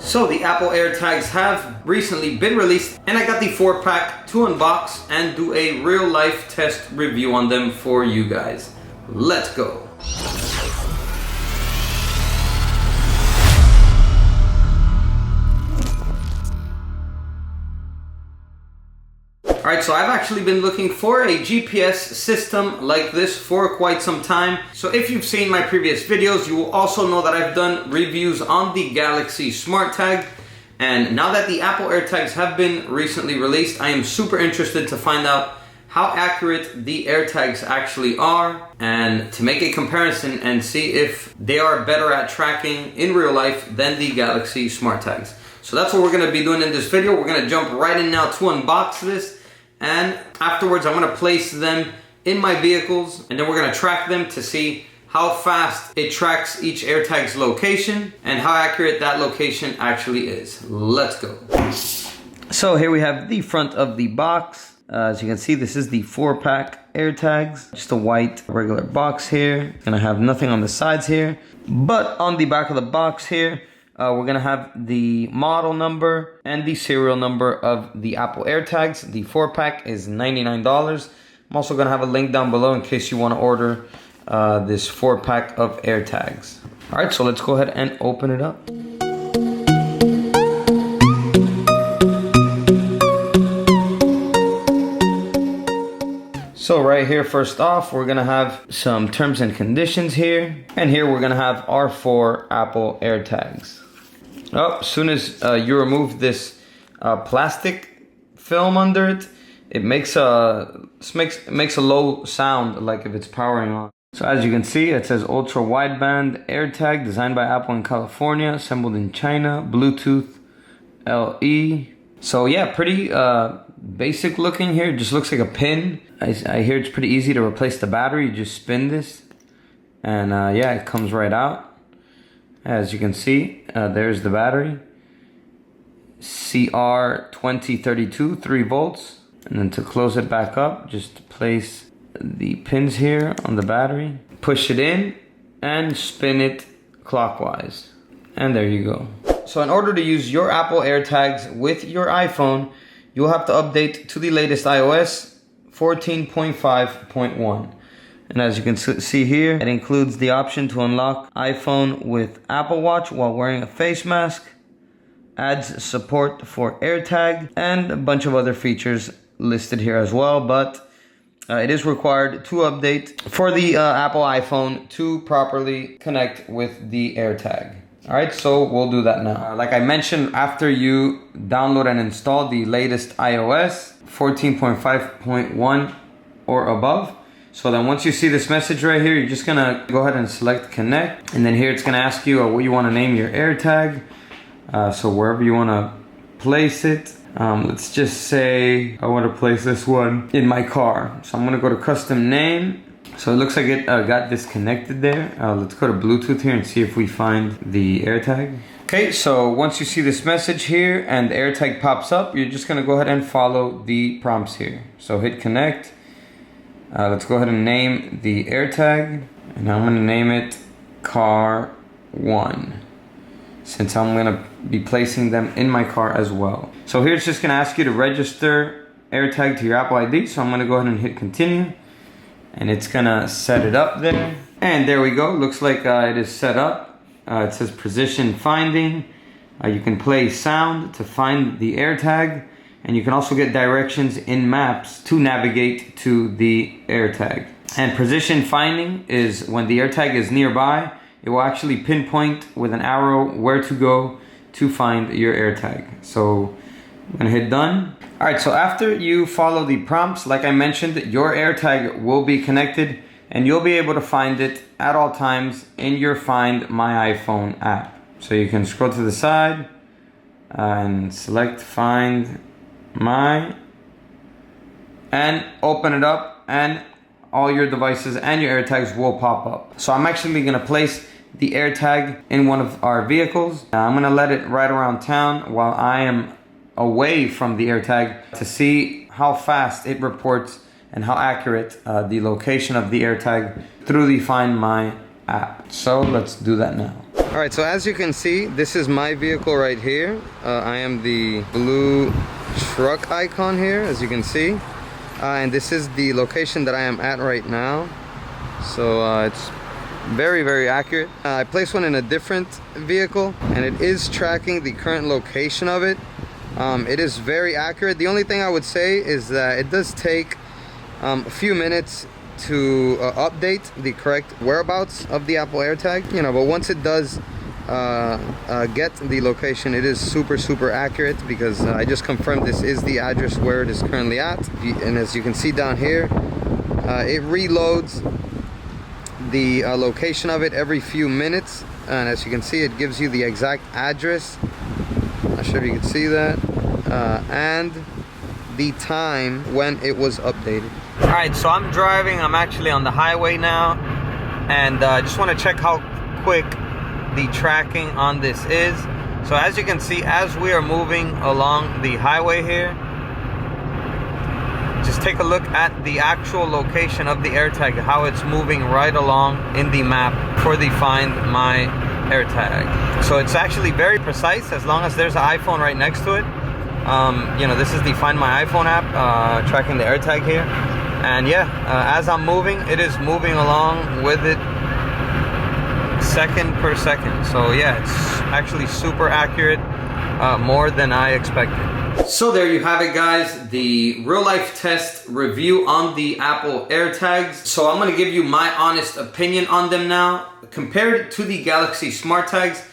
So the Apple AirTags have recently been released, and I got the 4-pack to unbox and do a real life test review on them for you guys. Let's go. Alright, so I've actually been looking for a GPS system like this for quite some time. So if you've seen my previous videos, you will also know that I've done reviews on the Galaxy Smart Tag. And now that the Apple AirTags have been recently released, I am super interested to find out how accurate the AirTags actually are and to make a comparison and see if they are better at tracking in real life than the Galaxy Smart Tags. So that's what we're going to be doing in this video. We're going to jump right in now to unbox this. And afterwards, I'm going to place them in my vehicles, and then we're going to track them to see how fast it tracks each AirTag's location and how accurate that location actually is. Let's go. So here we have the front of the box. As you can see, this is the 4-pack AirTags. Just a white regular box here. It's going to have nothing on the sides here. But on the back of the box here, we're going to have the model number and the serial number of the Apple AirTags. The 4-pack is $99. I'm also going to have a link down below in case you want to order this 4-pack of AirTags. All right, so let's go ahead and open it up. So right here, first off, we're going to have some terms and conditions here. And here we're going to have our 4 Apple AirTags. Oh, as soon as you remove this plastic film under it, it makes a low sound like if it's powering on. So as you can see, it says ultra wideband AirTag designed by Apple in California, assembled in China, Bluetooth LE. So yeah, pretty basic looking here. It just looks like a pin. I hear it's pretty easy to replace the battery. You just spin this, and yeah, it comes right out. As you can see, there's the battery. CR2032, 3 volts. And then to close it back up, just place the pins here on the battery. Push it in and spin it clockwise. And there you go. So in order to use your Apple AirTags with your iPhone, you'll have to update to the latest iOS 14.5.1. And as you can see here, it includes the option to unlock iPhone with Apple Watch while wearing a face mask, adds support for AirTag, and a bunch of other features listed here as well. But it is required to update for the Apple iPhone to properly connect with the AirTag. All right, so we'll do that now. Like I mentioned, after you download and install the latest iOS 14.5.1 or above, so then once you see this message right here, you're just gonna go ahead and select connect. And then here it's gonna ask you what you wanna name your AirTag. So wherever you wanna place it. Let's just say I wanna place this one in my car. So I'm gonna go to custom name. So it looks like it got disconnected there. Let's go to Bluetooth here and see if we find the AirTag. Okay, so once you see this message here and the AirTag pops up, you're just gonna go ahead and follow the prompts here. So hit connect. Let's go ahead and name the AirTag, and I'm gonna name it Car 1, since I'm gonna be placing them in my car as well. So here it's just gonna ask you to register AirTag to your Apple ID, so I'm gonna go ahead and hit continue, and it's gonna set it up there. And there we go, looks like it is set up. It says position finding. You can play sound to find the AirTag. And you can also get directions in maps to navigate to the AirTag. And position finding is when the AirTag is nearby, it will actually pinpoint with an arrow where to go to find your AirTag. So I'm gonna hit done. All right, so after you follow the prompts, like I mentioned, your AirTag will be connected and you'll be able to find it at all times in your Find My iPhone app. So you can scroll to the side and select Find My and open it up, and all your devices and your AirTags will pop up. So I'm actually gonna place the AirTag in one of our vehicles. I'm gonna let it ride around town while I am away from the AirTag to see how fast it reports and how accurate the location of the AirTag through the Find My app. So let's do that now. All right, so as you can see, this is my vehicle right here. I am the blue truck icon here, as you can see. And this is the location that I am at right now. So it's very, very accurate. I placed one in a different vehicle and it is tracking the current location of it. It is very accurate. The only thing I would say is that it does take a few minutes to update the correct whereabouts of the Apple AirTag, you know, but once it does get the location, it is super accurate, because I just confirmed this is the address where it is currently at. And as you can see down here, it reloads the location of it every few minutes, and as you can see, it gives you the exact address. Not sure if you can see that, and the time when it was updated. All right, so I'm driving. I'm actually on the highway now, and I just want to check how quick the tracking on this is. So as you can see, as we are moving along the highway here, just take a look at the actual location of the AirTag, how it's moving right along in the map for the Find My AirTag. So it's actually very precise, as long as there's an iPhone right next to it. You know, this is the Find My iPhone app tracking the AirTag here. And yeah, as I'm moving, it is moving along with it second per second. So yeah, it's actually super accurate, more than I expected. So there you have it, guys, the real life test review on the Apple AirTags. So I'm gonna give you my honest opinion on them now. Compared to the Galaxy Smart Tags,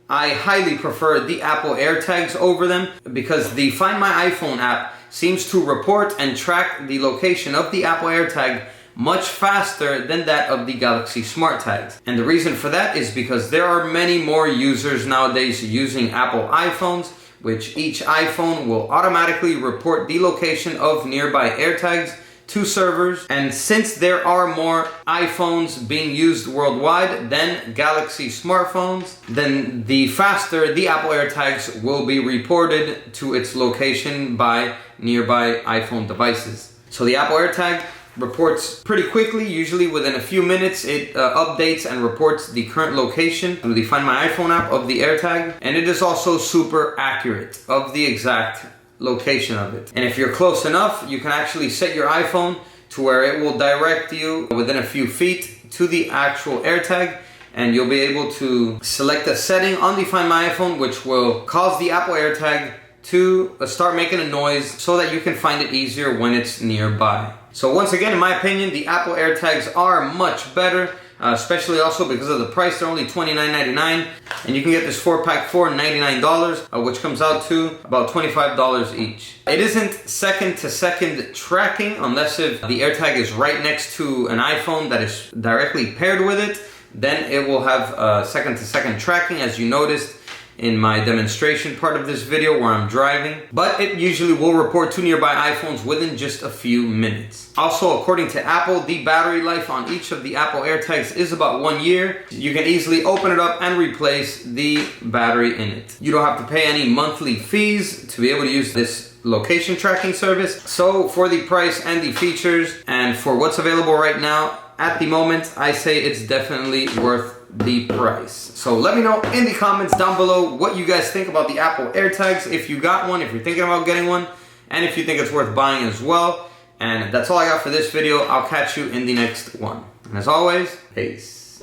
I highly prefer the Apple AirTags over them, because the Find My iPhone app seems to report and track the location of the Apple AirTag much faster than that of the Galaxy Smart Tags. And the reason for that is because there are many more users nowadays using Apple iPhones, which each iPhone will automatically report the location of nearby AirTags to servers. And since there are more iPhones being used worldwide than Galaxy smartphones, then the faster the Apple AirTags will be reported to its location by nearby iPhone devices. So the Apple AirTag reports pretty quickly, usually within a few minutes. It updates and reports the current location through the Find My iPhone app of the AirTag, and it is also super accurate of the exact location of it. And if you're close enough, you can actually set your iPhone to where it will direct you within a few feet to the actual AirTag, and you'll be able to select a setting on the Find My iPhone which will cause the Apple AirTag to start making a noise so that you can find it easier when it's nearby. So once again, in my opinion, the Apple AirTags are much better, especially also because of the price. They're only $29.99, and you can get this 4-pack for $99, which comes out to about $25 each. It isn't second-to-second tracking unless if the AirTag is right next to an iPhone that is directly paired with it. Then it will have second-to-second tracking, as you noticed in my demonstration part of this video where I'm driving, but it usually will report to nearby iPhones within just a few minutes. Also, according to Apple, the battery life on each of the Apple AirTags is about 1 year. You can easily open it up and replace the battery in it. You don't have to pay any monthly fees to be able to use this location tracking service. So for the price and the features and for what's available right now, at the moment, I say it's definitely worth the price. So let me know in the comments down below what you guys think about the Apple AirTags, if you got one, if you're thinking about getting one, and if you think it's worth buying as well. And that's all I got for this video. I'll catch you in the next one. And as always, peace.